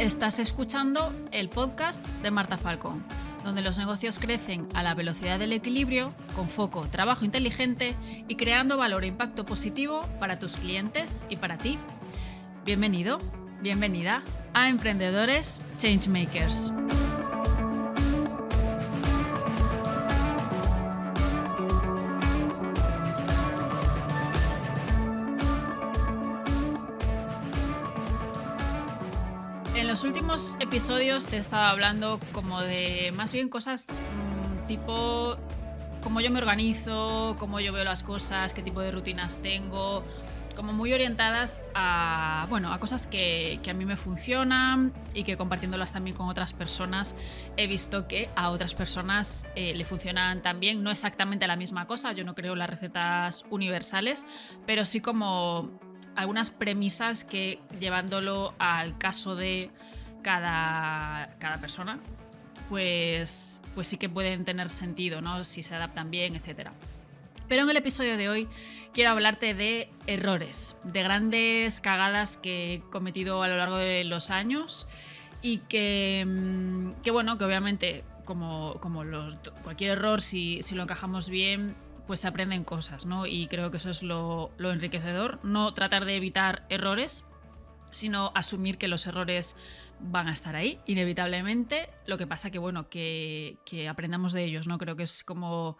Estás escuchando el podcast de Marta Falcón, donde los negocios crecen a la velocidad del equilibrio, con foco, trabajo inteligente y creando valor e impacto positivo para tus clientes y para ti. Bienvenido, bienvenida a Emprendedores Changemakers. En los últimos episodios te estaba hablando como de más bien cosas tipo cómo yo me organizo, cómo yo veo las cosas, qué tipo de rutinas tengo, como muy orientadas a cosas que a mí me funcionan y que compartiéndolas también con otras personas he visto que a otras personas le funcionan también. No exactamente la misma cosa, yo no creo en las recetas universales, pero sí como algunas premisas que llevándolo al caso de cada persona, pues sí que pueden tener sentido, ¿no? Si se adaptan bien, etc. Pero en el episodio de hoy quiero hablarte de errores, de grandes cagadas que he cometido a lo largo de los años y que obviamente como cualquier error, si lo encajamos bien, pues se aprenden cosas, ¿no? Y creo que eso es lo enriquecedor, no tratar de evitar errores, sino asumir que los errores van a estar ahí, inevitablemente. Lo que pasa que aprendamos de ellos, ¿no? Creo que es como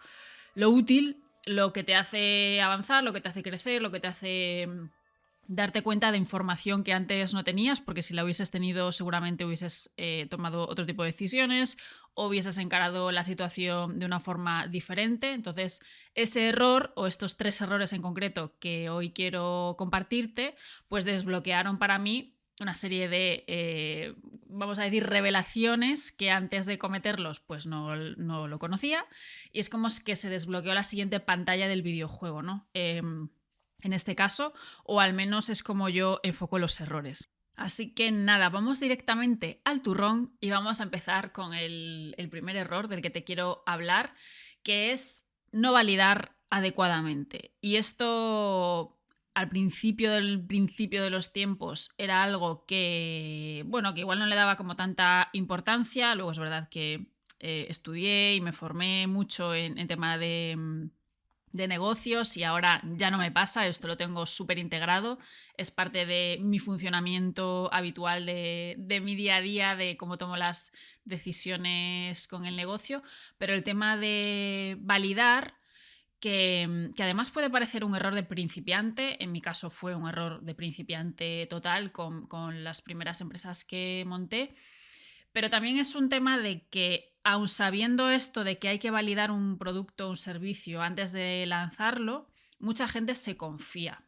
lo útil, lo que te hace avanzar, lo que te hace crecer, lo que te hace darte cuenta de información que antes no tenías, porque si la hubieses tenido seguramente hubieses tomado otro tipo de decisiones o hubieses encarado la situación de una forma diferente. Entonces, ese error o estos 3 errores en concreto que hoy quiero compartirte, pues desbloquearon para mí una serie de, vamos a decir, revelaciones que antes de cometerlos pues no lo conocía, y es como que se desbloqueó la siguiente pantalla del videojuego, ¿no? En este caso, o al menos es como yo enfoco los errores. Así que nada, vamos directamente al turrón y vamos a empezar con el primer error del que te quiero hablar, que es no validar adecuadamente. Y esto al principio de los tiempos era algo que, que igual no le daba como tanta importancia. Luego es verdad que estudié y me formé mucho en tema de negocios y ahora ya no me pasa, esto lo tengo súper integrado, es parte de mi funcionamiento habitual de mi día a día, de cómo tomo las decisiones con el negocio, pero el tema de validar, que además puede parecer un error de principiante, en mi caso fue un error de principiante total con las primeras empresas que monté, pero también es un tema de que, aun sabiendo esto de que hay que validar un producto o un servicio antes de lanzarlo, mucha gente se confía,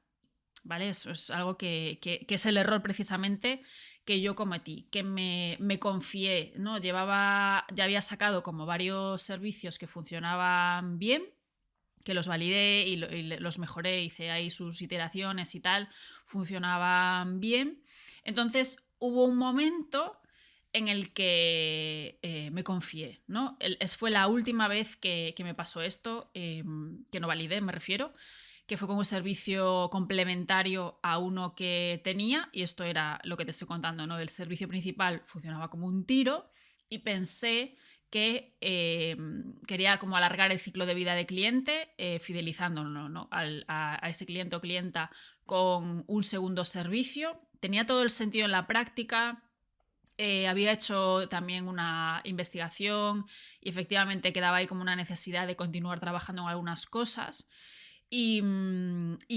¿vale? Eso es algo que es el error precisamente que yo cometí, que me confié, ¿no? Ya había sacado como varios servicios que funcionaban bien, que los validé y los mejoré, hice ahí sus iteraciones y tal, funcionaban bien. Entonces hubo un momento en el que me confié, ¿no? Fue la última vez que me pasó esto, que no validé, me refiero, que fue como un servicio complementario a uno que tenía, y esto era lo que te estoy contando, ¿no? El servicio principal funcionaba como un tiro y pensé que quería como alargar el ciclo de vida de cliente, fidelizándolo, ¿no? a ese cliente o clienta con un segundo servicio. Tenía todo el sentido en la práctica. Había hecho también una investigación y efectivamente quedaba ahí como una necesidad de continuar trabajando en algunas cosas. Y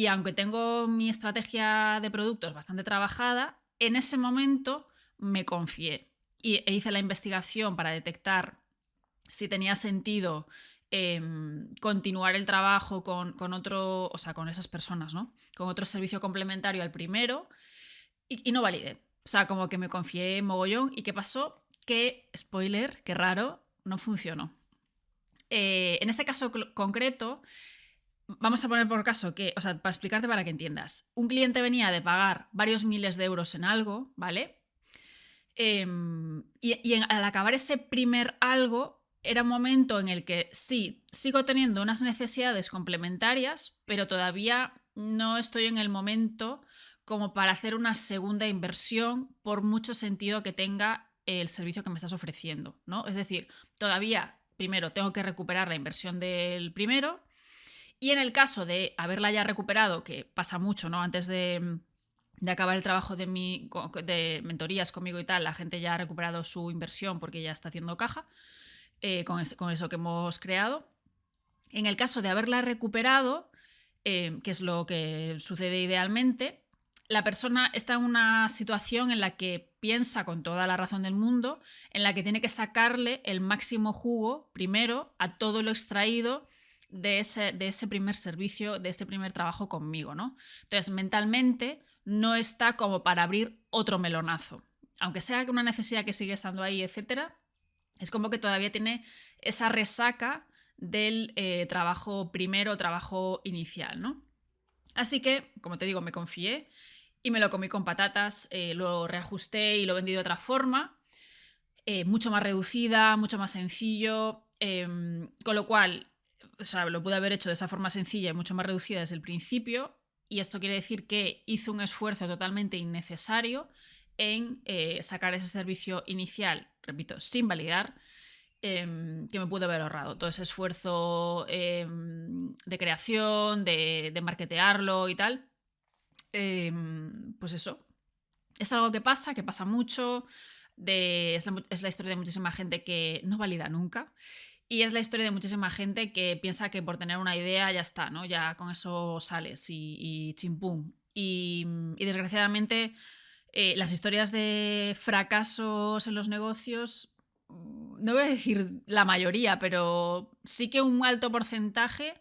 aunque tengo mi estrategia de productos bastante trabajada, en ese momento me confié e hice la investigación para detectar si tenía sentido continuar el trabajo con otro, o sea, con esas personas, ¿no? Con otro servicio complementario al primero, y no validé. O sea, como que me confié mogollón. ¿Y qué pasó? Que, spoiler, qué raro, no funcionó. En este caso concreto, vamos a poner por caso que, o sea, para explicarte para que entiendas, un cliente venía de pagar varios miles de euros en algo, ¿vale? Al acabar ese primer algo, era un momento en el que sí, sigo teniendo unas necesidades complementarias, pero todavía no estoy en el momento como para hacer una segunda inversión por mucho sentido que tenga el servicio que me estás ofreciendo, ¿no? Es decir, todavía, primero, tengo que recuperar la inversión del primero y en el caso de haberla ya recuperado, que pasa mucho, ¿no? Antes de acabar el trabajo de mentorías conmigo y tal, la gente ya ha recuperado su inversión porque ya está haciendo caja con eso que hemos creado. En el caso de haberla recuperado, que es lo que sucede idealmente, la persona está en una situación en la que piensa con toda la razón del mundo, en la que tiene que sacarle el máximo jugo primero a todo lo extraído de ese primer servicio, de ese primer trabajo conmigo, ¿no? Entonces, mentalmente no está como para abrir otro melonazo. Aunque sea una necesidad que sigue estando ahí, etcétera, es como que todavía tiene esa resaca del trabajo primero, trabajo inicial, ¿no? Así que, como te digo, me confié y me lo comí con patatas, lo reajusté y lo vendí de otra forma, mucho más reducida, mucho más sencillo, con lo cual, o sea, lo pude haber hecho de esa forma sencilla y mucho más reducida desde el principio, y esto quiere decir que hice un esfuerzo totalmente innecesario en sacar ese servicio inicial, repito, sin validar, que me pude haber ahorrado. Todo ese esfuerzo de creación, de marketearlo y tal. Pues eso. Es algo que pasa mucho. Es la historia de muchísima gente que no valida nunca. Y es la historia de muchísima gente que piensa que por tener una idea ya está, ¿no? Ya con eso sales y chimpum. Y desgraciadamente las historias de fracasos en los negocios, no voy a decir la mayoría, pero sí que un alto porcentaje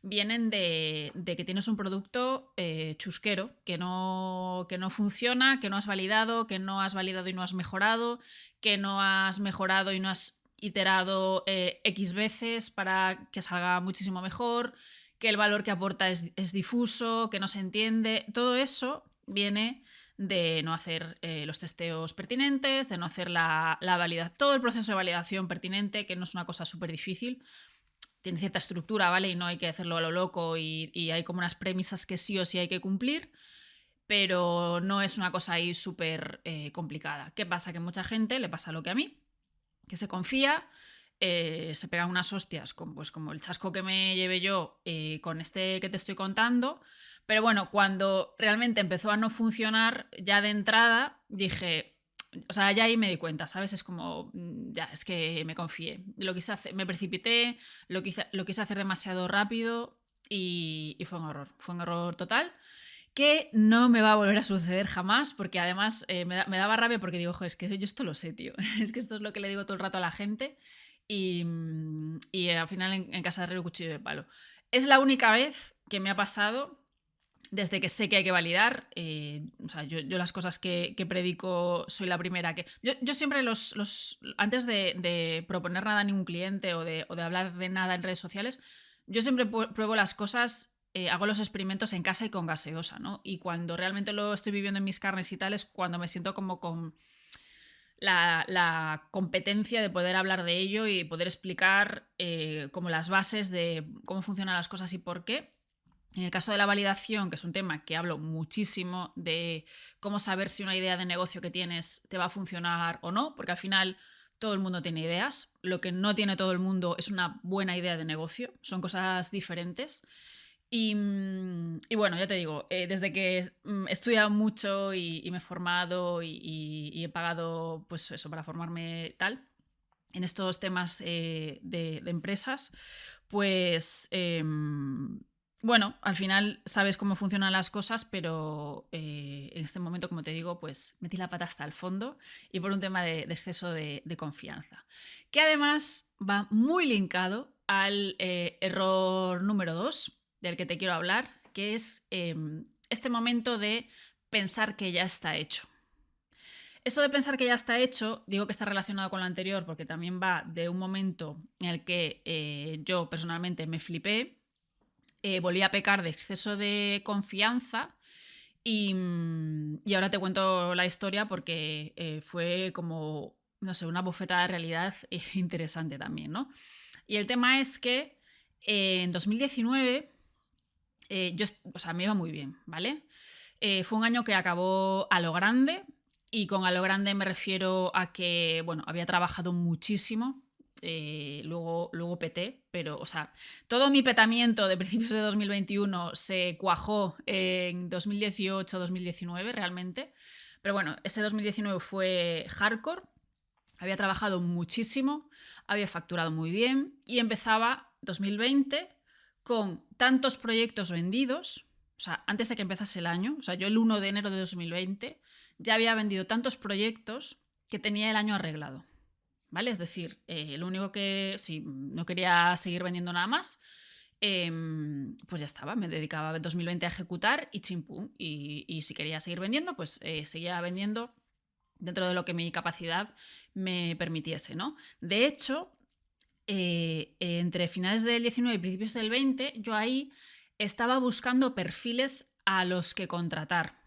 vienen de que tienes un producto chusquero, que no funciona, que no has validado y no has mejorado, que no has mejorado y no has iterado X veces para que salga muchísimo mejor, que el valor que aporta es difuso, que no se entiende. Todo eso viene de no hacer los testeos pertinentes, de no hacer la validación, todo el proceso de validación pertinente, que no es una cosa súper difícil. Tiene cierta estructura, ¿vale? Y no hay que hacerlo a lo loco y hay como unas premisas que sí o sí hay que cumplir, pero no es una cosa ahí súper complicada. ¿Qué pasa? Que mucha gente le pasa lo que a mí, que se confía, se pegan unas hostias pues como el chasco que me llevé yo con este que te estoy contando. Pero bueno, cuando realmente empezó a no funcionar, ya de entrada dije, o sea, ya ahí me di cuenta, ¿sabes? Es como, ya, es que me confié. Lo quise hacer, me precipité, lo quise hacer demasiado rápido y fue un error total que no me va a volver a suceder jamás, porque además me daba rabia porque digo, es que yo esto lo sé, tío. Es que esto es lo que le digo todo el rato a la gente y al final en casa de herrero cuchillo de palo. Es la única vez que me ha pasado desde que sé que hay que validar. O sea, yo las cosas que predico soy la primera que... Yo siempre antes de proponer nada a ningún cliente o de hablar de nada en redes sociales, yo siempre pruebo las cosas, hago los experimentos en casa y con gaseosa, ¿no? Y cuando realmente lo estoy viviendo en mis carnes y tal es cuando me siento como con la competencia de poder hablar de ello y poder explicar como las bases de cómo funcionan las cosas y por qué. En el caso de la validación, que es un tema que hablo muchísimo de cómo saber si una idea de negocio que tienes te va a funcionar o no, porque al final todo el mundo tiene ideas. Lo que no tiene todo el mundo es una buena idea de negocio. Son cosas diferentes. Y bueno, ya te digo, desde que he estudiado mucho y me he formado y he pagado, pues eso, para formarme tal, en estos temas de empresas, pues bueno, al final sabes cómo funcionan las cosas, pero en este momento, como te digo, pues metí la pata hasta el fondo y por un tema de exceso de confianza. Que además va muy linkado al error número 2 del que te quiero hablar, que es este momento de pensar que ya está hecho. Esto de pensar que ya está hecho, digo que está relacionado con lo anterior porque también va de un momento en el que yo personalmente me flipé, volví a pecar de exceso de confianza y ahora te cuento la historia porque fue como, no sé, una bofetada de realidad interesante también, ¿no? Y el tema es que en 2019 o sea, me iba muy bien, ¿vale? Fue un año que acabó a lo grande, y con a lo grande me refiero a que, bueno, había trabajado muchísimo. Luego peté, pero, o sea, todo mi petamiento de principios de 2021 se cuajó en 2018-2019 realmente. Pero bueno, ese 2019 fue hardcore. Había trabajado muchísimo, había facturado muy bien y empezaba 2020 con tantos proyectos vendidos. O sea, antes de que empezase el año, o sea, yo el 1 de enero de 2020 ya había vendido tantos proyectos que tenía el año arreglado. ¿Vale? Es decir, lo único que, si no quería seguir vendiendo nada más, pues ya estaba, me dedicaba en 2020 a ejecutar y chimpum. Y si quería seguir vendiendo, pues seguía vendiendo dentro de lo que mi capacidad me permitiese, ¿no? De hecho, entre finales del 19 y principios del 20, yo ahí estaba buscando perfiles a los que contratar,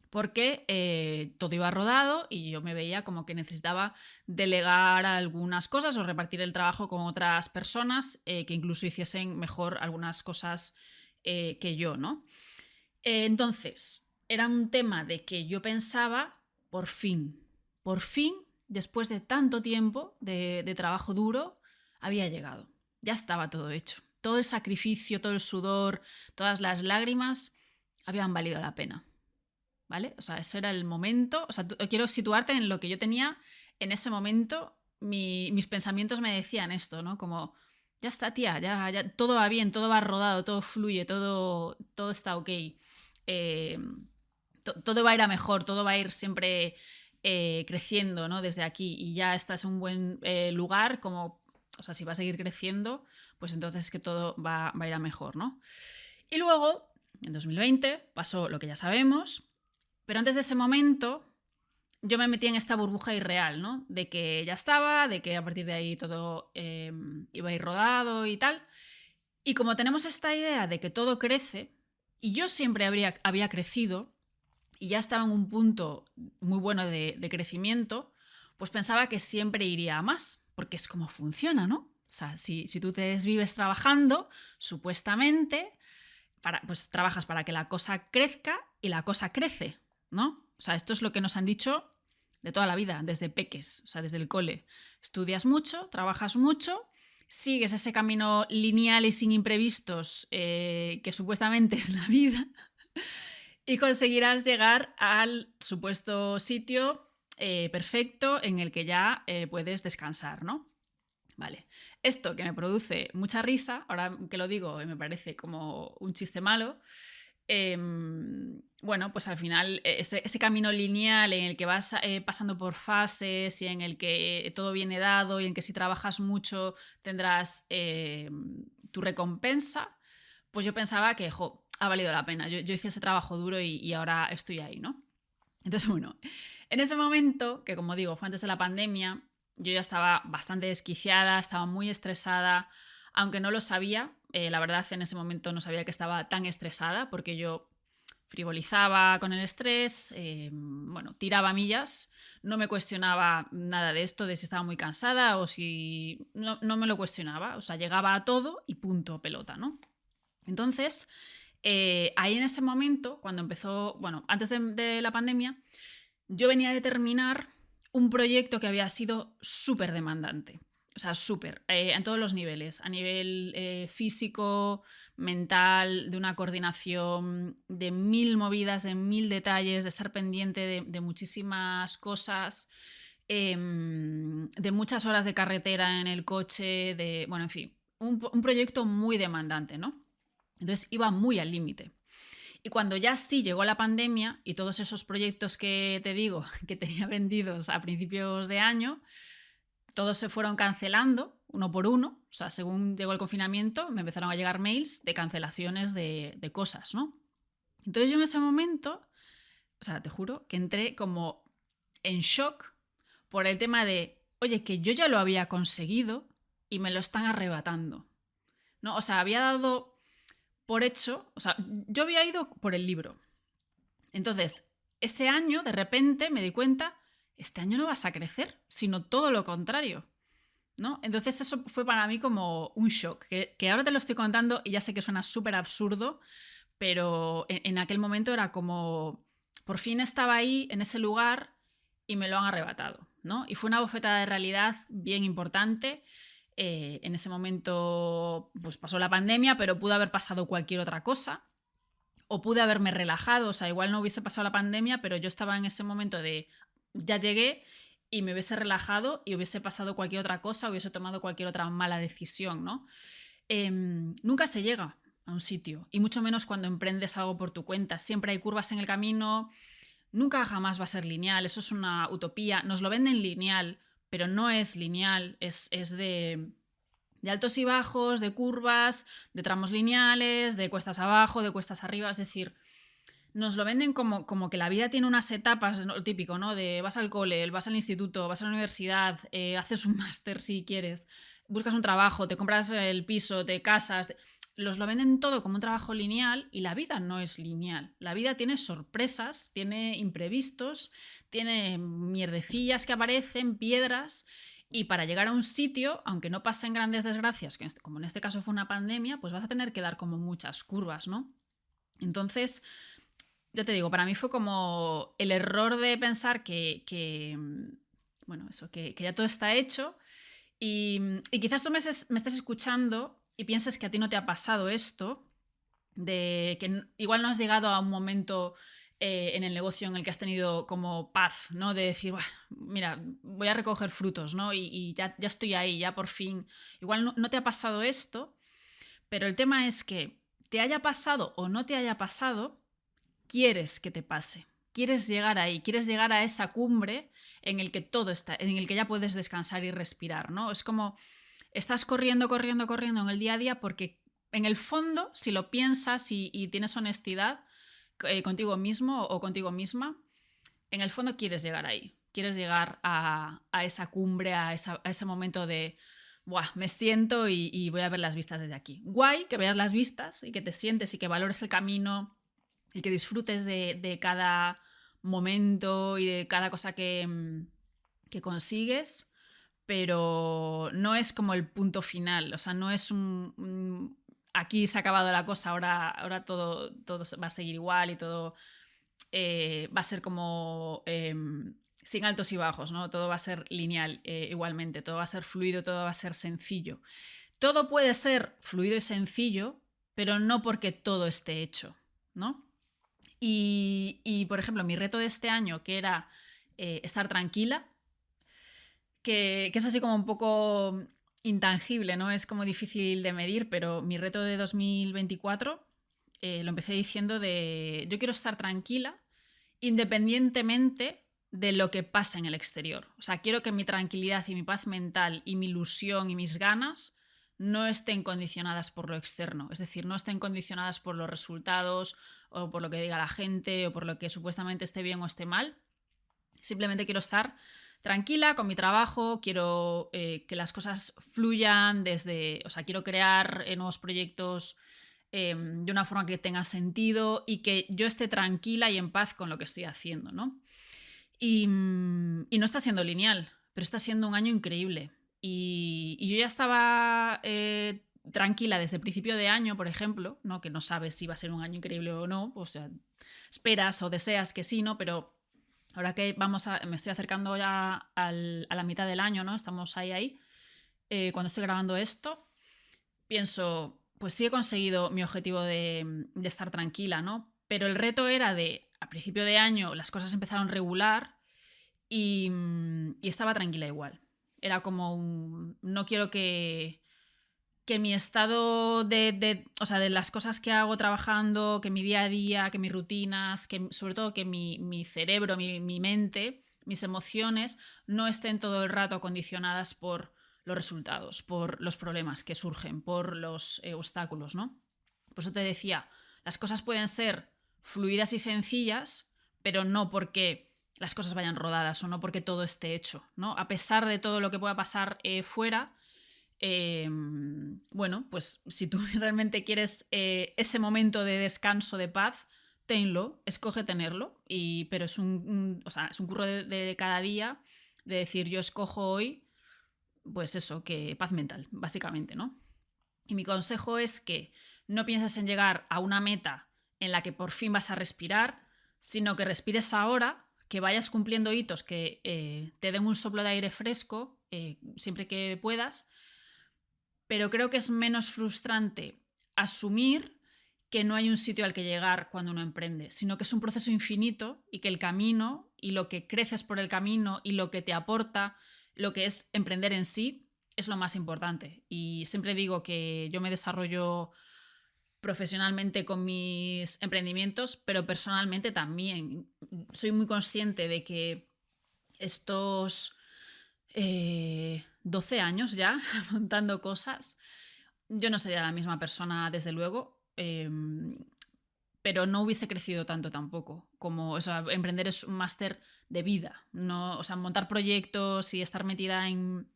porque todo iba rodado y yo me veía como que necesitaba delegar algunas cosas o repartir el trabajo con otras personas que incluso hiciesen mejor algunas cosas que yo, ¿no? Entonces, era un tema de que yo pensaba, por fin, después de tanto tiempo de trabajo duro, había llegado. Ya estaba todo hecho. Todo el sacrificio, todo el sudor, todas las lágrimas habían valido la pena. ¿Vale? O sea, ese era el momento. O sea, quiero situarte en lo que yo tenía en ese momento. Mis pensamientos me decían esto, ¿no? Como, ya está, tía, ya todo va bien, todo va rodado, todo fluye, todo está ok. Todo va a ir a mejor, todo va a ir siempre creciendo, ¿no? Desde aquí, y ya estás en un buen lugar, como, o sea, si va a seguir creciendo, pues entonces es que todo va a ir a mejor, ¿no? Y luego, en 2020, pasó lo que ya sabemos, pero antes de ese momento yo me metí en esta burbuja irreal, ¿no? De que ya estaba, de que a partir de ahí todo iba a ir rodado y tal. Y como tenemos esta idea de que todo crece, y yo siempre había crecido, y ya estaba en un punto muy bueno de crecimiento, pues pensaba que siempre iría a más, porque es como funciona, ¿no? O sea, si tú te desvives trabajando, supuestamente, pues trabajas para que la cosa crezca y la cosa crece, ¿no? O sea, esto es lo que nos han dicho de toda la vida, desde peques, o sea, desde el cole. Estudias mucho, trabajas mucho, sigues ese camino lineal y sin imprevistos que supuestamente es la vida, y conseguirás llegar al supuesto sitio perfecto en el que ya puedes descansar, ¿no? Vale. Esto que me produce mucha risa, ahora que lo digo me parece como un chiste malo. Bueno, pues al final ese camino lineal en el que vas pasando por fases y en el que todo viene dado y en que si trabajas mucho tendrás tu recompensa, pues yo pensaba que, ha valido la pena. Yo hice ese trabajo duro y ahora estoy ahí, ¿no? Entonces, bueno, en ese momento, que como digo, fue antes de la pandemia, yo ya estaba bastante desquiciada, estaba muy estresada, aunque no lo sabía. La verdad, en ese momento no sabía que estaba tan estresada porque yo frivolizaba con el estrés, bueno, tiraba millas, no me cuestionaba nada de esto, de si estaba muy cansada o si... No me lo cuestionaba, o sea, llegaba a todo y punto, pelota, ¿no? Entonces, ahí en ese momento, cuando empezó, bueno, antes de la pandemia, yo venía de terminar un proyecto que había sido súper demandante. O sea, súper, en todos los niveles, a nivel físico, mental, de una coordinación, de 1000 movidas, de 1000 detalles, de estar pendiente de muchísimas cosas, de muchas horas de carretera en el coche, bueno, en fin, un proyecto muy demandante, ¿no? Entonces iba muy al límite. Y cuando ya sí llegó la pandemia y todos esos proyectos que te digo que tenía vendidos a principios de año, todos se fueron cancelando uno por uno. O sea, según llegó el confinamiento, me empezaron a llegar mails de cancelaciones de cosas, ¿no? Entonces yo en ese momento, o sea, te juro que entré como en shock por el tema de, oye, que yo ya lo había conseguido y me lo están arrebatando, ¿no? O sea, había dado por hecho, o sea, yo había ido por el libro. Entonces, ese año, de repente, me di cuenta, este año no vas a crecer, sino todo lo contrario, ¿no? Entonces eso fue para mí como un shock, que ahora te lo estoy contando y ya sé que suena súper absurdo, pero en aquel momento era como, por fin estaba ahí, en ese lugar, y me lo han arrebatado, ¿no? Y fue una bofetada de realidad bien importante. En ese momento pues pasó la pandemia, pero pudo haber pasado cualquier otra cosa. O pude haberme relajado, o sea, igual no hubiese pasado la pandemia, pero yo estaba en ese momento de ya llegué y me hubiese relajado y hubiese pasado cualquier otra cosa, hubiese tomado cualquier otra mala decisión, ¿no? Nunca se llega a un sitio, y mucho menos cuando emprendes algo por tu cuenta. Siempre hay curvas en el camino, nunca jamás va a ser lineal, eso es una utopía. Nos lo venden lineal, pero no es lineal, es de altos y bajos, de curvas, de tramos lineales, de cuestas abajo, de cuestas arriba. Es decir, nos lo venden como que la vida tiene unas etapas, lo típico, ¿no? De vas al cole, vas al instituto, vas a la universidad, haces un máster si quieres, buscas un trabajo, te compras el piso, te casas. Los lo venden todo como un trabajo lineal, y la vida no es lineal. La vida tiene sorpresas, tiene imprevistos, tiene mierdecillas que aparecen, piedras. Y para llegar a un sitio, aunque no pasen grandes desgracias, como en este caso fue una pandemia, pues vas a tener que dar como muchas curvas, ¿no? Entonces, ya te digo, para mí fue como el error de pensar bueno, eso, que ya todo está hecho. Y quizás tú me estés escuchando y pienses que a ti no te ha pasado esto, de que igual no has llegado a un momento en el negocio en el que has tenido como paz, ¿no? De decir, "Buah, mira, voy a recoger frutos, ¿no? Y ya estoy ahí, ya por fin". Igual no te ha pasado esto, pero el tema es que te haya pasado o no te haya pasado, quieres que te pase. Quieres llegar ahí, quieres llegar a esa cumbre en el que todo está, en el que ya puedes descansar y respirar, ¿no? Es como estás corriendo, corriendo, corriendo en el día a día, porque en el fondo, si lo piensas y tienes honestidad contigo mismo o contigo misma, en el fondo quieres llegar ahí. Quieres llegar a esa cumbre, a ese momento de, buah, me siento y voy a ver las vistas desde aquí. Guay que veas las vistas y que te sientes y que valores el camino y que disfrutes de cada momento y de cada cosa que consigues, pero no es como el punto final. O sea, no es aquí se ha acabado la cosa, ahora todo va a seguir igual y todo va a ser como sin altos y bajos, ¿no? Todo va a ser lineal igualmente, todo va a ser fluido, todo va a ser sencillo. Todo puede ser fluido y sencillo, pero no porque todo esté hecho, ¿no? Por ejemplo, mi reto de este año, que era estar tranquila, que es así como un poco intangible, ¿no? Es como difícil de medir, pero mi reto de 2024 lo empecé diciendo de yo quiero estar tranquila independientemente de lo que pasa en el exterior. O sea, quiero que mi tranquilidad y mi paz mental y mi ilusión y mis ganas no estén condicionadas por lo externo, es decir, no estén condicionadas por los resultados o por lo que diga la gente o por lo que supuestamente esté bien o esté mal. Simplemente quiero estar tranquila con mi trabajo, quiero que las cosas fluyan o sea, quiero crear nuevos proyectos de una forma que tenga sentido y que yo esté tranquila y en paz con lo que estoy haciendo, ¿no? Y no está siendo lineal, pero está siendo un año increíble. Y yo ya estaba tranquila desde el principio de año, por ejemplo, ¿no? Que no sabes si va a ser un año increíble o no, o sea, esperas o deseas que sí, ¿no? Pero ahora que me estoy acercando ya a la mitad del año, ¿no? Estamos ahí. Cuando estoy grabando esto, pienso, pues sí he conseguido mi objetivo de estar tranquila, ¿no? Pero el reto era a principio de año las cosas empezaron regular y estaba tranquila igual. Era como no quiero que mi estado o sea, de las cosas que hago trabajando, que mi día a día, que mis rutinas, que sobre todo que mi cerebro, mi mente, mis emociones no estén todo el rato condicionadas por los resultados, por los problemas que surgen, por los obstáculos, ¿no? Por eso te decía, las cosas pueden ser fluidas y sencillas, pero no porque las cosas vayan rodadas o no porque todo esté hecho, ¿no? A pesar de todo lo que pueda pasar fuera, bueno, pues si tú realmente quieres ese momento de descanso, de paz, tenlo, escoge tenerlo, pero es o sea, es un curro de cada día de decir yo escojo hoy, pues eso, que paz mental, básicamente, ¿no? Y mi consejo es que no pienses en llegar a una meta en la que por fin vas a respirar, sino que respires ahora, que vayas cumpliendo hitos que te den un soplo de aire fresco siempre que puedas, pero creo que es menos frustrante asumir que no hay un sitio al que llegar cuando uno emprende, sino que es un proceso infinito y que el camino y lo que creces por el camino y lo que te aporta lo que es emprender en sí es lo más importante. Y siempre digo que yo me desarrollo profesionalmente con mis emprendimientos, pero personalmente también. Soy muy consciente de que estos 12 años ya montando cosas, yo no sería la misma persona, desde luego, pero no hubiese crecido tanto tampoco. Como, o sea, emprender es un máster de vida. No, o sea, montar proyectos y estar metida en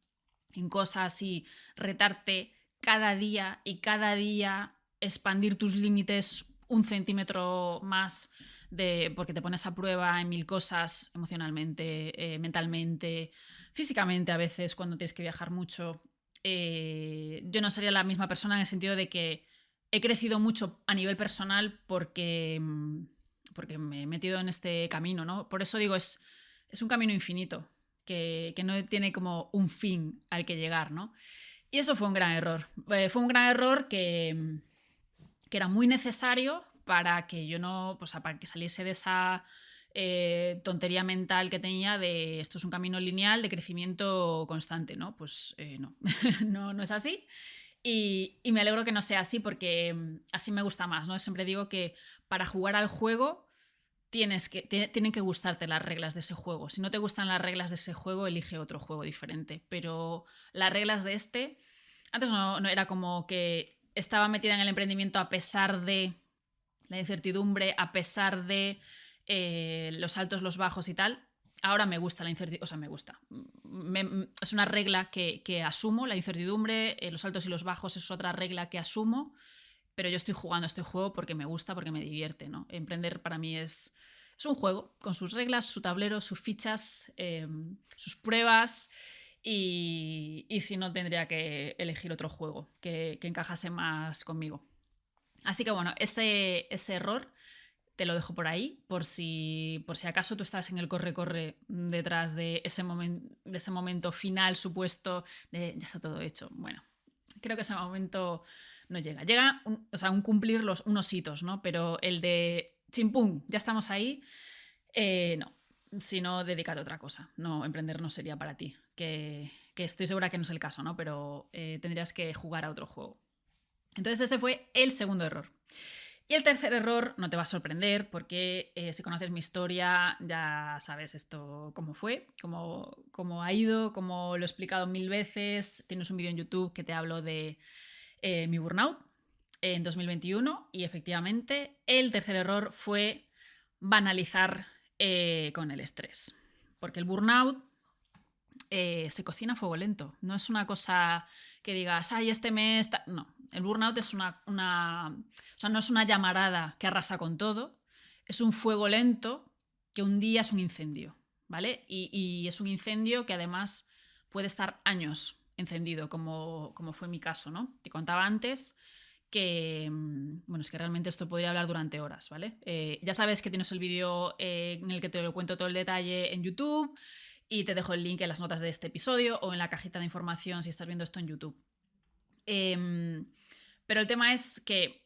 cosas y retarte cada día expandir tus límites un centímetro más porque te pones a prueba en mil cosas emocionalmente, mentalmente, físicamente a veces cuando tienes que viajar mucho. Yo no sería la misma persona en el sentido de que he crecido mucho a nivel personal porque me he metido en este camino, ¿no? Por eso digo, es un camino infinito, que no tiene como un fin al que llegar, ¿no? Y eso fue un gran error. Fue un gran error que era muy necesario para que yo no, pues para que saliese de esa tontería mental que tenía de esto es un camino lineal de crecimiento constante, ¿no? Pues no. No es así. Y me alegro que no sea así porque así me gusta más, ¿no? Siempre digo que para jugar al juego tienen que gustarte las reglas de ese juego. Si no te gustan las reglas de ese juego, elige otro juego diferente. Pero las reglas de antes no era como que estaba metida en el emprendimiento a pesar de la incertidumbre, a pesar de los altos, los bajos y tal. Ahora me gusta la incertidumbre, o sea, me gusta. Es una regla que asumo, la incertidumbre, los altos y los bajos es otra regla que asumo, pero yo estoy jugando este juego porque me gusta, porque me divierte, ¿no? Emprender para mí es un juego, con sus reglas, su tablero, sus fichas, sus pruebas, y si no tendría que elegir otro juego que encajase más conmigo. Así que bueno, ese error te lo dejo por ahí, por si acaso tú estás en el corre-corre detrás de ese momento final supuesto de ya está todo hecho. Bueno, creo que ese momento no llega. Llega un cumplir unos hitos, ¿no? Pero el de chimpum, ya estamos ahí, no. Sino dedicar a otra cosa. No, emprender no sería para ti. Que estoy segura que no es el caso, ¿no? Pero tendrías que jugar a otro juego. Entonces ese fue el segundo error. Y el tercer error no te va a sorprender porque si conoces mi historia ya sabes esto cómo fue, cómo ha ido, cómo lo he explicado 1000 veces. Tienes un vídeo en YouTube que te hablo de mi burnout en 2021 y efectivamente el tercer error fue banalizar con el estrés. Porque el burnout se cocina a fuego lento. No es una cosa que digas, ay, este mes... No, el burnout es o sea, no es una llamarada que arrasa con todo, es un fuego lento que un día es un incendio, ¿vale? Y es un incendio que además puede estar años encendido, como fue mi caso, ¿no? Te contaba antes que, bueno, es que realmente esto podría hablar durante horas, ¿vale? Ya sabes que tienes el vídeo en el que te lo cuento todo el detalle en YouTube y te dejo el link en las notas de este episodio o en la cajita de información si estás viendo esto en YouTube. Pero el tema es que,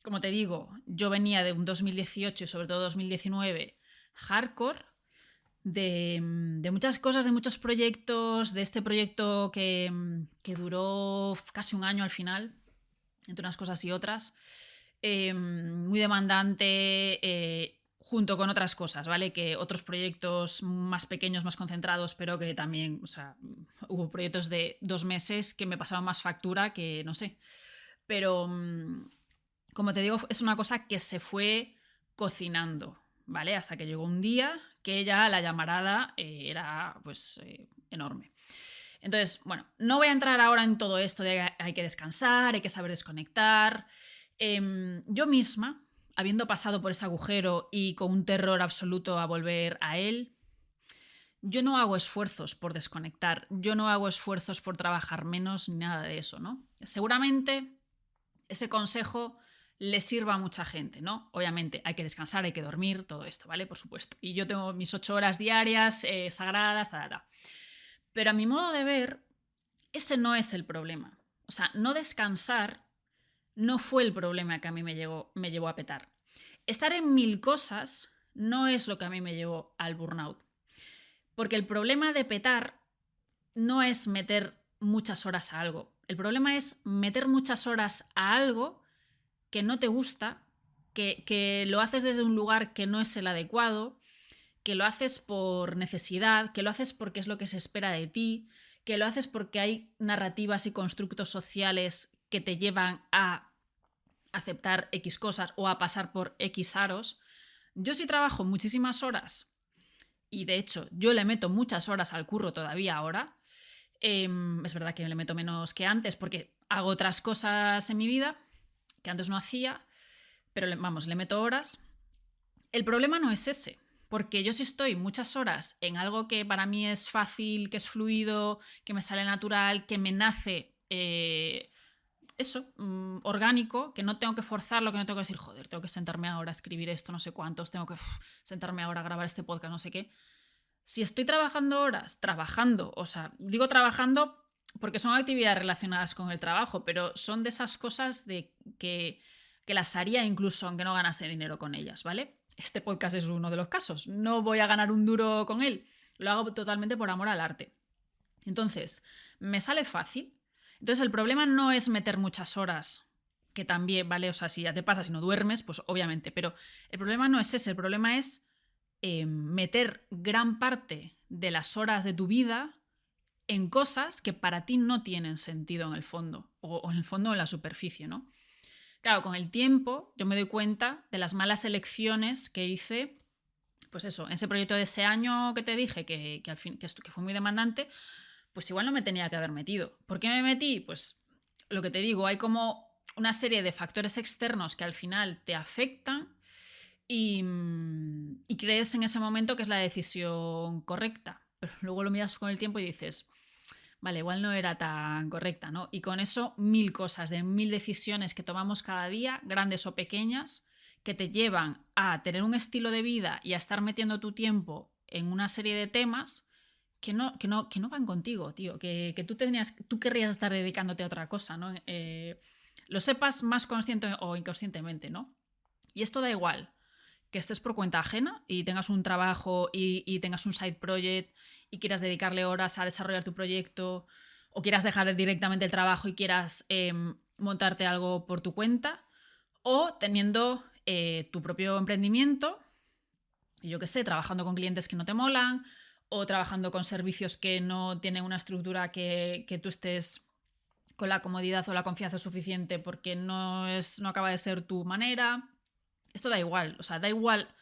como te digo, yo venía de un 2018 y sobre todo 2019 hardcore, de muchas cosas, de muchos proyectos, de este proyecto que duró casi un año al final, entre unas cosas y otras, muy demandante, junto con otras cosas, ¿vale? Que otros proyectos más pequeños, más concentrados, pero que también, o sea, hubo proyectos de 2 meses que me pasaban más factura que, no sé. Pero, como te digo, es una cosa que se fue cocinando, ¿vale? Hasta que llegó un día que ya la llamarada era, pues, enorme. Entonces, bueno, no voy a entrar ahora en todo esto de que hay que descansar, hay que saber desconectar. Yo misma, habiendo pasado por ese agujero y con un terror absoluto a volver a él, yo no hago esfuerzos por desconectar, yo no hago esfuerzos por trabajar menos ni nada de eso, ¿no? Seguramente ese consejo le sirva a mucha gente, ¿no? Obviamente hay que descansar, hay que dormir, todo esto, ¿vale? Por supuesto. Y yo tengo mis 8 horas diarias sagradas, Pero a mi modo de ver, ese no es el problema. O sea, no descansar no fue el problema que a mí me llevó a petar. Estar en 1000 cosas no es lo que a mí me llevó al burnout. Porque el problema de petar no es meter muchas horas a algo. El problema es meter muchas horas a algo que no te gusta, que lo haces desde un lugar que no es el adecuado, que lo haces por necesidad, que lo haces porque es lo que se espera de ti, que lo haces porque hay narrativas y constructos sociales que te llevan a aceptar X cosas o a pasar por X aros. Yo sí trabajo muchísimas horas y de hecho yo le meto muchas horas al curro todavía ahora. Es verdad que le meto menos que antes porque hago otras cosas en mi vida que antes no hacía, pero vamos, le meto horas. El problema no es ese, porque yo sí estoy muchas horas en algo que para mí es fácil, que es fluido, que me sale natural, que me nace orgánico, que no tengo que forzarlo, que no tengo que decir, joder, tengo que sentarme ahora a escribir esto, no sé cuántos, tengo que sentarme ahora a grabar este podcast, no sé qué. Si estoy trabajando horas, o sea, digo trabajando porque son actividades relacionadas con el trabajo, pero son de esas cosas de que las haría incluso aunque no ganase dinero con ellas, ¿vale? Este podcast es uno de los casos. No voy a ganar un duro con él. Lo hago totalmente por amor al arte. Entonces, me sale fácil. Entonces, el problema no es meter muchas horas, que también, ¿vale? O sea, si ya te pasa, si no duermes, pues obviamente. Pero el problema no es ese. El problema es meter gran parte de las horas de tu vida en cosas que para ti no tienen sentido en el fondo, o en el fondo o en la superficie, ¿no? Claro, con el tiempo yo me doy cuenta de las malas elecciones que hice, pues eso, en ese proyecto de ese año que te dije, que al fin que fue muy demandante, pues igual no me tenía que haber metido. ¿Por qué me metí? Pues lo que te digo, hay como una serie de factores externos que al final te afectan y crees en ese momento que es la decisión correcta. Pero luego lo miras con el tiempo y dices, vale, igual no era tan correcta, ¿no? Y con eso 1000 cosas, de 1000 decisiones que tomamos cada día, grandes o pequeñas, que te llevan a tener un estilo de vida y a estar metiendo tu tiempo en una serie de temas que no van contigo, tío, que tú querrías estar dedicándote a otra cosa, ¿no? Lo sepas más consciente o inconscientemente, ¿no? Y esto da igual, que estés por cuenta ajena y tengas un trabajo y tengas un side project y quieras dedicarle horas a desarrollar tu proyecto o quieras dejar directamente el trabajo y quieras montarte algo por tu cuenta o teniendo tu propio emprendimiento, yo qué sé, trabajando con clientes que no te molan o trabajando con servicios que no tienen una estructura que tú estés con la comodidad o la confianza suficiente porque no acaba de ser tu manera. Esto da igual, o sea, da igual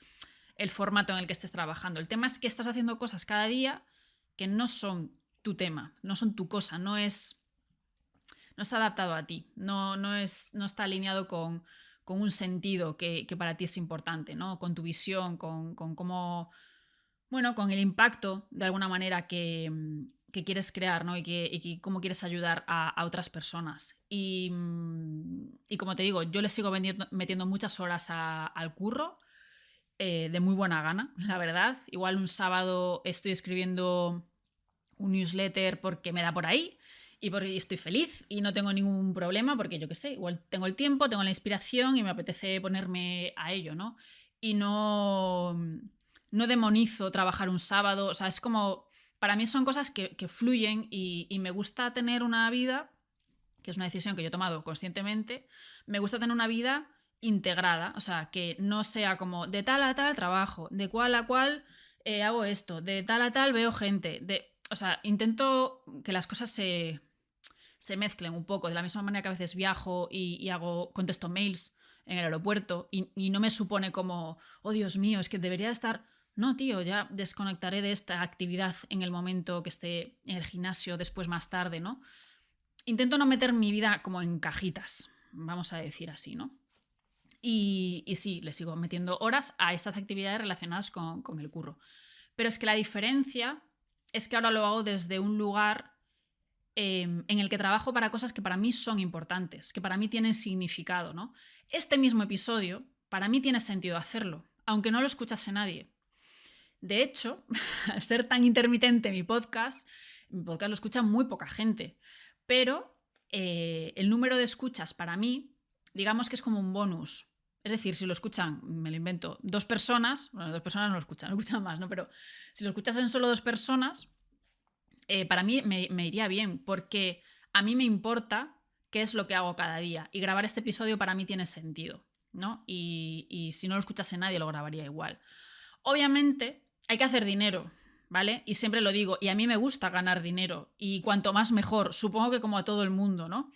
el formato en el que estés trabajando. El tema es que estás haciendo cosas cada día que no son tu tema, no son tu cosa, no está adaptado a ti, no está alineado con un sentido que para ti es importante, ¿no? Con tu visión, con cómo, bueno, con el impacto de alguna manera que quieres crear, ¿no? Y cómo quieres ayudar a otras personas. Y como te digo, yo le sigo metiendo muchas horas al curro, de muy buena gana, la verdad. Igual un sábado estoy escribiendo un newsletter porque me da por ahí y porque estoy feliz y no tengo ningún problema porque yo qué sé, igual tengo el tiempo, tengo la inspiración y me apetece ponerme a ello, ¿no? Y no demonizo trabajar un sábado, o sea, es como, para mí son cosas que fluyen y me gusta tener una vida, que es una decisión que yo he tomado conscientemente, me gusta tener una vida integrada, o sea, que no sea como de tal a tal trabajo, de cual a cual hago esto, de tal a tal veo gente, o sea, intento que las cosas se mezclen un poco, de la misma manera que a veces viajo y contesto mails en el aeropuerto y no me supone como, oh Dios mío, es que debería estar... No, tío, ya desconectaré de esta actividad en el momento que esté en el gimnasio, después más tarde, ¿no? Intento no meter mi vida como en cajitas, vamos a decir así, ¿no? Y sí, le sigo metiendo horas a estas actividades relacionadas con el curro. Pero es que la diferencia es que ahora lo hago desde un lugar en el que trabajo para cosas que para mí son importantes, que para mí tienen significado, ¿no? Este mismo episodio, para mí tiene sentido hacerlo, aunque no lo escuchase nadie. De hecho, al ser tan intermitente mi podcast lo escucha muy poca gente, pero el número de escuchas para mí, digamos que es como un bonus. Es decir, si lo escuchan, me lo invento, 2 personas, bueno, 2 personas no lo escuchan más, ¿no? Pero si lo escuchasen solo 2 personas, para mí me iría bien, porque a mí me importa qué es lo que hago cada día, y grabar este episodio para mí tiene sentido, ¿no? Y si no lo escuchase nadie, lo grabaría igual. Obviamente, hay que hacer dinero, ¿vale? Y siempre lo digo, y a mí me gusta ganar dinero, y cuanto más mejor, supongo que como a todo el mundo, ¿no?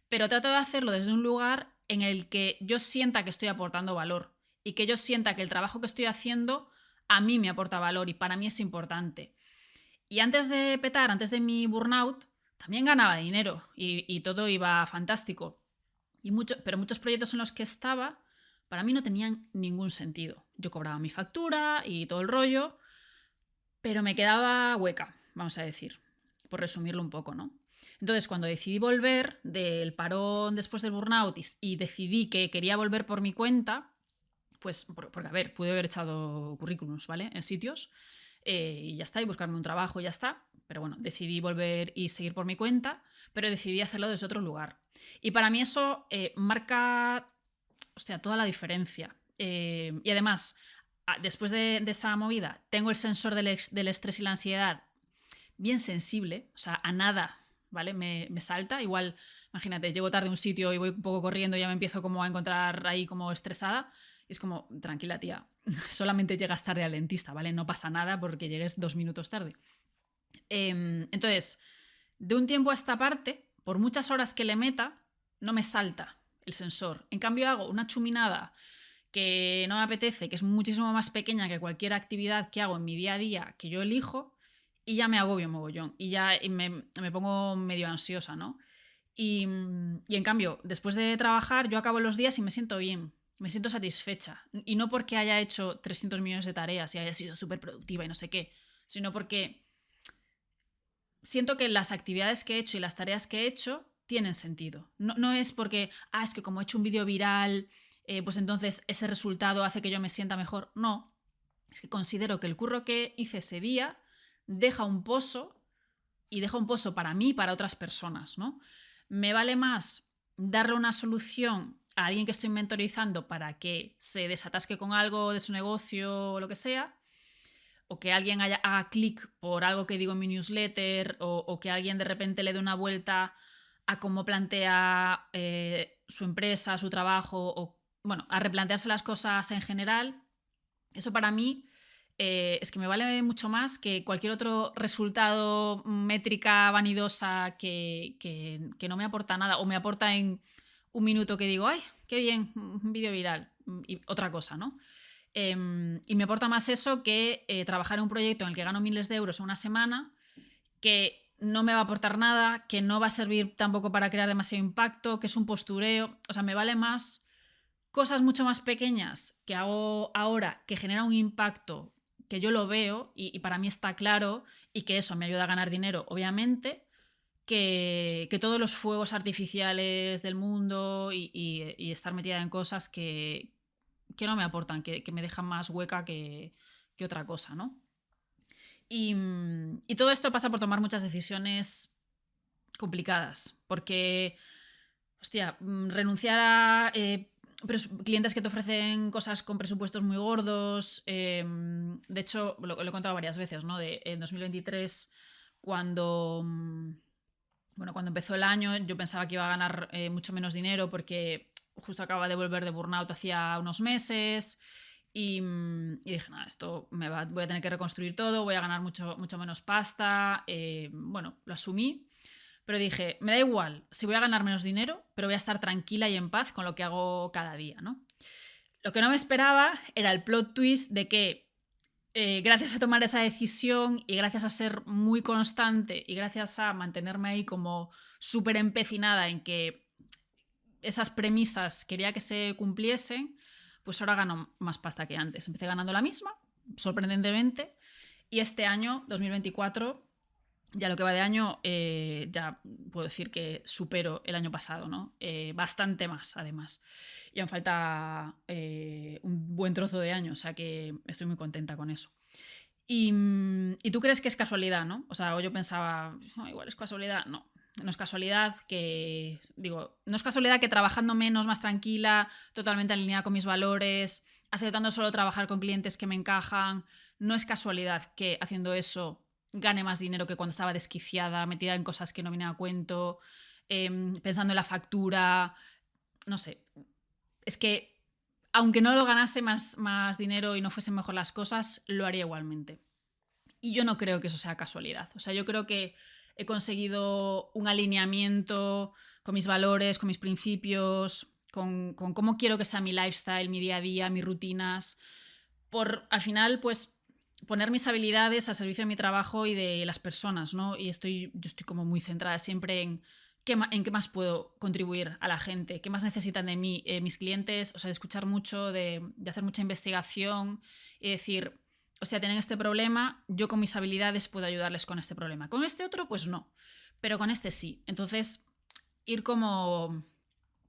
Pero trato de hacerlo desde un lugar en el que yo sienta que estoy aportando valor y que yo sienta que el trabajo que estoy haciendo a mí me aporta valor y para mí es importante. Y antes de petar, antes de mi burnout, también ganaba dinero y todo iba fantástico. Pero muchos proyectos en los que estaba, para mí no tenían ningún sentido. Yo cobraba mi factura y todo el rollo, pero me quedaba hueca, vamos a decir, por resumirlo un poco, ¿no? Entonces, cuando decidí volver del parón después del burnout y decidí que quería volver por mi cuenta, pues, porque, a ver, pude haber echado currículums, ¿vale? En sitios, y ya está, y buscarme un trabajo y ya está. Pero bueno, decidí volver y seguir por mi cuenta, pero decidí hacerlo desde otro lugar. Y para mí eso marca, toda la diferencia. Y además, después de esa movida, tengo el sensor del estrés y la ansiedad bien sensible, o sea, a nada, ¿vale? Me salta. Igual, imagínate, llego tarde a un sitio y voy un poco corriendo y ya me empiezo como a encontrar ahí como estresada. Y es como, tranquila, tía, solamente llegas tarde al dentista, ¿vale? No pasa nada porque llegues 2 minutos tarde. Entonces, de un tiempo a esta parte, por muchas horas que le meta, no me salta el sensor. En cambio, hago una chuminada que no me apetece, que es muchísimo más pequeña que cualquier actividad que hago en mi día a día que yo elijo, y ya me agobio mogollón y ya me pongo medio ansiosa, ¿no? Y en cambio, después de trabajar, yo acabo los días y me siento bien, me siento satisfecha. Y no porque haya hecho 300 millones de tareas y haya sido súper productiva y no sé qué, sino porque siento que las actividades que he hecho y las tareas que he hecho tienen sentido. No es porque, es que como he hecho un vídeo viral, pues entonces ese resultado hace que yo me sienta mejor. No, es que considero que el curro que hice ese día deja un pozo, y deja un pozo para mí y para otras personas, ¿no? Me vale más darle una solución a alguien que estoy mentorizando para que se desatasque con algo de su negocio o lo que sea, o que alguien haga clic por algo que digo en mi newsletter, o que alguien de repente le dé una vuelta a cómo plantea su empresa, su trabajo, o bueno, a replantearse las cosas en general. Eso para mí es que me vale mucho más que cualquier otro resultado, métrica vanidosa que no me aporta nada, o me aporta en un minuto que digo, ¡ay, qué bien! Un vídeo viral, y otra cosa, ¿no? Y me aporta más eso que trabajar en un proyecto en el que gano miles de euros en una semana, que no me va a aportar nada, que no va a servir tampoco para crear demasiado impacto, que es un postureo. O sea, me vale más cosas mucho más pequeñas que hago ahora, que genera un impacto, que yo lo veo y para mí está claro, y que eso me ayuda a ganar dinero, obviamente, que todos los fuegos artificiales del mundo y estar metida en cosas que no me aportan, que me dejan más hueca que otra cosa, ¿no? Y todo esto pasa por tomar muchas decisiones complicadas, porque, renunciar a clientes que te ofrecen cosas con presupuestos muy gordos. De hecho, lo he contado varias veces, ¿no? En 2023, cuando empezó el año, yo pensaba que iba a ganar mucho menos dinero porque justo acababa de volver de burnout hacía unos meses. Y dije, nada, esto voy a tener que reconstruir todo, voy a ganar mucho menos pasta. Bueno, lo asumí. Pero dije, me da igual si voy a ganar menos dinero, pero voy a estar tranquila y en paz con lo que hago cada día, ¿no? Lo que no me esperaba era el plot twist de que gracias a tomar esa decisión y gracias a ser muy constante y gracias a mantenerme ahí como súper empecinada en que esas premisas quería que se cumpliesen, pues ahora gano más pasta que antes. Empecé ganando la misma, sorprendentemente, y este año, 2024, Ya lo que va de año, ya puedo decir que supero el año pasado, ¿no? Bastante más, además. Y aún falta un buen trozo de año, o sea que estoy muy contenta con eso. Y tú crees que es casualidad, ¿no? O sea, o yo pensaba, "Oh, igual es casualidad". No, no es casualidad que, digo, no es casualidad que trabajando menos, más tranquila, totalmente alineada con mis valores, aceptando solo trabajar con clientes que me encajan, no es casualidad que haciendo eso gane más dinero que cuando estaba desquiciada, metida en cosas que no vienen a cuento, pensando en la factura, no sé. Es que aunque no lo ganase más dinero y no fuesen mejor las cosas, lo haría igualmente. Y yo no creo que eso sea casualidad. O sea, yo creo que he conseguido un alineamiento con mis valores, con mis principios, con cómo quiero que sea mi lifestyle, mi día a día, mis rutinas, por al final, pues poner mis habilidades al servicio de mi trabajo y de las personas, ¿no? Y yo estoy como muy centrada siempre en qué más puedo contribuir a la gente, qué más necesitan de mí mis clientes, o sea, de escuchar mucho, de hacer mucha investigación y decir, o sea, tienen este problema, yo con mis habilidades puedo ayudarles con este problema. Con este otro, pues no, pero con este sí. Entonces, ir como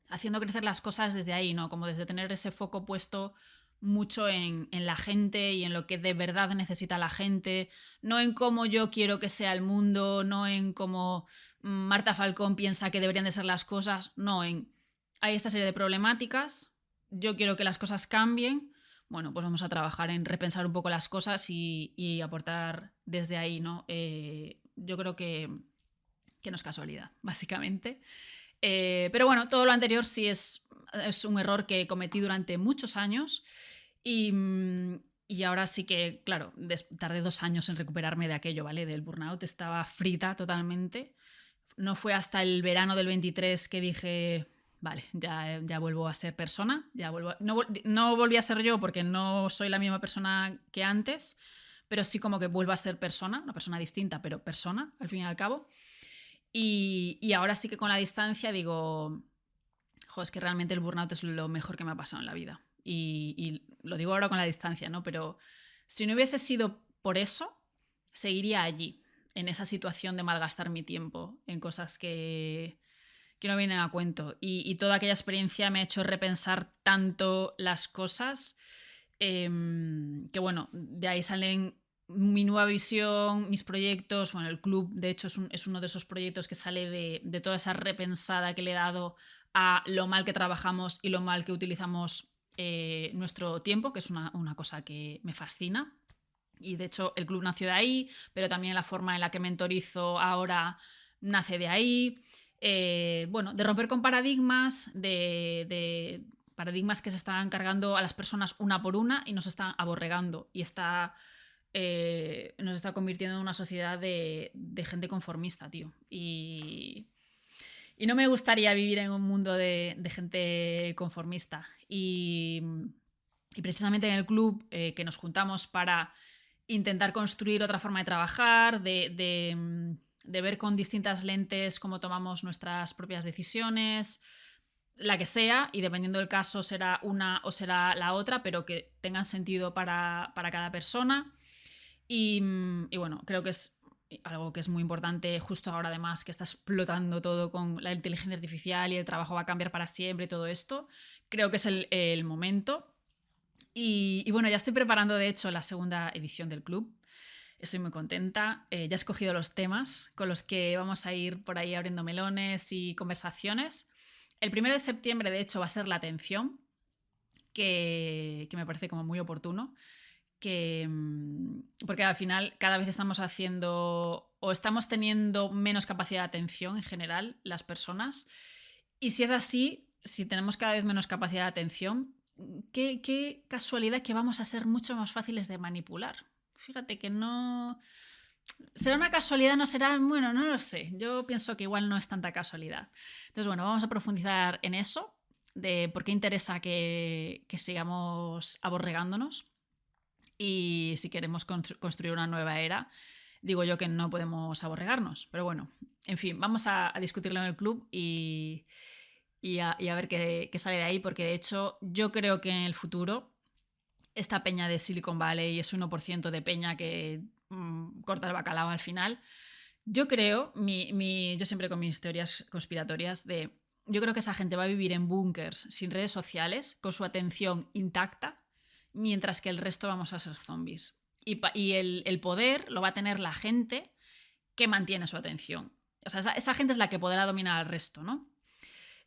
haciendo crecer las cosas desde ahí, ¿no? Como desde tener ese foco puesto mucho en la gente y en lo que de verdad necesita la gente, no en cómo yo quiero que sea el mundo, no en cómo Marta Falcón piensa que deberían de ser las cosas, no en hay esta serie de problemáticas, yo quiero que las cosas cambien, bueno, pues vamos a trabajar en repensar un poco las cosas y aportar desde ahí, ¿no? Yo creo que no es casualidad, básicamente. Pero bueno, todo lo anterior sí es un error que cometí durante muchos años y, y ahora sí que, claro, tardé 2 años en recuperarme de aquello, ¿vale? Del burnout, estaba frita totalmente. No fue hasta el verano del 23 que dije, vale, ya vuelvo a ser persona, no volví a ser yo porque no soy la misma persona que antes, pero sí como que vuelvo a ser persona, una persona distinta, pero persona, al fin y al cabo. Y ahora sí que con la distancia digo, jo, es que realmente el burnout es lo mejor que me ha pasado en la vida. Y lo digo ahora con la distancia, ¿no? Pero si no hubiese sido por eso, seguiría allí, en esa situación de malgastar mi tiempo en cosas que no vienen a cuento. Y toda aquella experiencia me ha hecho repensar tanto las cosas que, bueno, de ahí salen mi nueva visión, mis proyectos, bueno, el club, de hecho, es uno de esos proyectos que sale de toda esa repensada que le he dado a lo mal que trabajamos y lo mal que utilizamos nuestro tiempo, que es una cosa que me fascina. Y de hecho el club nació de ahí, pero también la forma en la que mentorizo ahora nace de ahí. Bueno, de romper con paradigmas, de paradigmas que se están cargando a las personas una por una y nos están aborregando y nos está convirtiendo en una sociedad de gente conformista, tío. Y no me gustaría vivir en un mundo de gente conformista. Y precisamente en el club que nos juntamos para intentar construir otra forma de trabajar, de ver con distintas lentes cómo tomamos nuestras propias decisiones, la que sea, y dependiendo del caso será una o será la otra, pero que tengan sentido para cada persona. Y bueno, creo que es algo que es muy importante justo ahora además que está explotando todo con la inteligencia artificial y el trabajo va a cambiar para siempre y todo esto. Creo que es el momento. Y bueno, ya estoy preparando de hecho la segunda edición del club. Estoy muy contenta. Ya he escogido los temas con los que vamos a ir por ahí abriendo melones y conversaciones. El 1 de septiembre, de hecho, va a ser la atención, que me parece como muy oportuno. Porque al final cada vez estamos haciendo o estamos teniendo menos capacidad de atención en general las personas. Y si es así, si tenemos cada vez menos capacidad de atención, qué casualidad que vamos a ser mucho más fáciles de manipular. Fíjate que no... ¿Será una casualidad? ¿No será? Bueno, no lo sé. Yo pienso que igual no es tanta casualidad. Entonces, bueno, vamos a profundizar en eso, de por qué interesa que sigamos aborregándonos y si queremos construir una nueva era. Digo yo que no podemos aborregarnos, pero bueno, en fin, vamos a discutirlo en el club y a ver qué sale de ahí, porque de hecho yo creo que en el futuro esta peña de Silicon Valley es 1% de peña que corta el bacalao al final. Yo creo, yo siempre con mis teorías conspiratorias yo creo que esa gente va a vivir en búnkers sin redes sociales, con su atención intacta, mientras que el resto vamos a ser zombies. Y el poder lo va a tener la gente que mantiene su atención. O sea, esa gente es la que podrá dominar al resto, ¿no?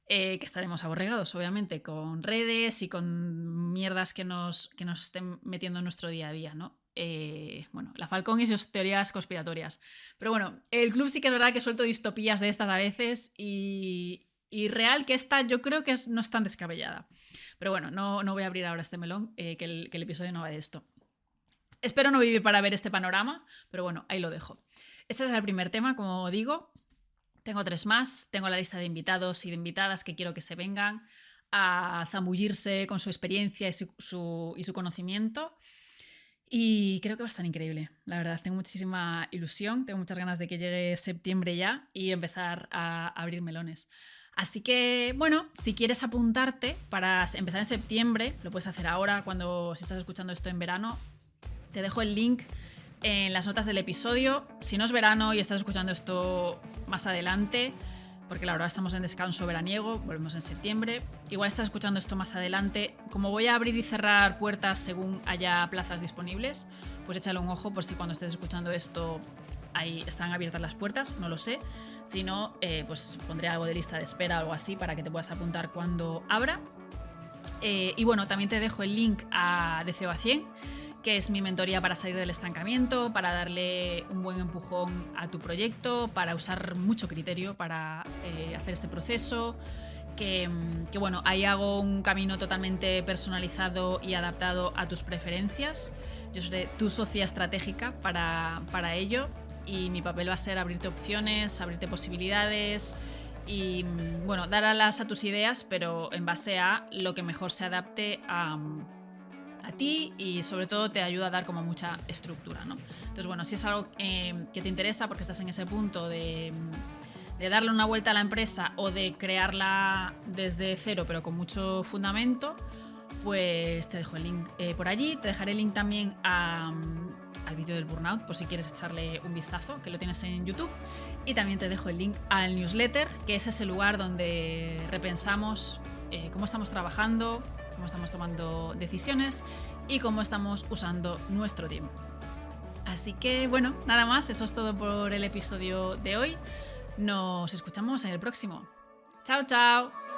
Que estaremos aborregados, obviamente, con redes y con mierdas que nos estén metiendo en nuestro día a día, ¿no? Bueno, la Falcón y sus teorías conspiratorias. Pero bueno, el club sí que es verdad que suelto distopías de estas a veces y real que esta yo creo que no es tan descabellada. Pero bueno, no voy a abrir ahora este melón, que el episodio no va de esto. Espero no vivir para ver este panorama, pero bueno, ahí lo dejo. Este es el primer tema, como digo. Tengo 3 más. Tengo la lista de invitados y de invitadas que quiero que se vengan a zambullirse con su experiencia y su conocimiento. Y creo que va a estar increíble, la verdad. Tengo muchísima ilusión, tengo muchas ganas de que llegue septiembre ya y empezar a abrir melones. Así que, bueno, si quieres apuntarte para empezar en septiembre, lo puedes hacer ahora, si estás escuchando esto en verano. Te dejo el link en las notas del episodio. Si no es verano y estás escuchando esto más adelante, porque claro, ahora estamos en descanso veraniego, volvemos en septiembre. Igual estás escuchando esto más adelante. Como voy a abrir y cerrar puertas según haya plazas disponibles, pues échale un ojo por si cuando estés escuchando esto ahí están abiertas las puertas, no lo sé. Si no, pues pondré algo de lista de espera o algo así para que te puedas apuntar cuando abra. Y bueno, también te dejo el link de 0 a 100, que es mi mentoría para salir del estancamiento, para darle un buen empujón a tu proyecto, para usar mucho criterio para hacer este proceso, que bueno, ahí hago un camino totalmente personalizado y adaptado a tus preferencias. Yo seré tu socia estratégica para ello y mi papel va a ser abrirte opciones, abrirte posibilidades y bueno, dar alas a tus ideas, pero en base a lo que mejor se adapte a ti y sobre todo te ayuda a dar como mucha estructura, ¿no? Entonces, bueno, si es algo que te interesa porque estás en ese punto de darle una vuelta a la empresa o de crearla desde cero pero con mucho fundamento, pues te dejo el link por allí. Te dejaré el link también al vídeo del burnout por si quieres echarle un vistazo, que lo tienes en YouTube. Y también te dejo el link al newsletter, que es ese lugar donde repensamos cómo estamos trabajando, cómo estamos tomando decisiones y cómo estamos usando nuestro tiempo. Así que bueno, nada más, eso es todo por el episodio de hoy. Nos escuchamos en el próximo. ¡Chao, chao!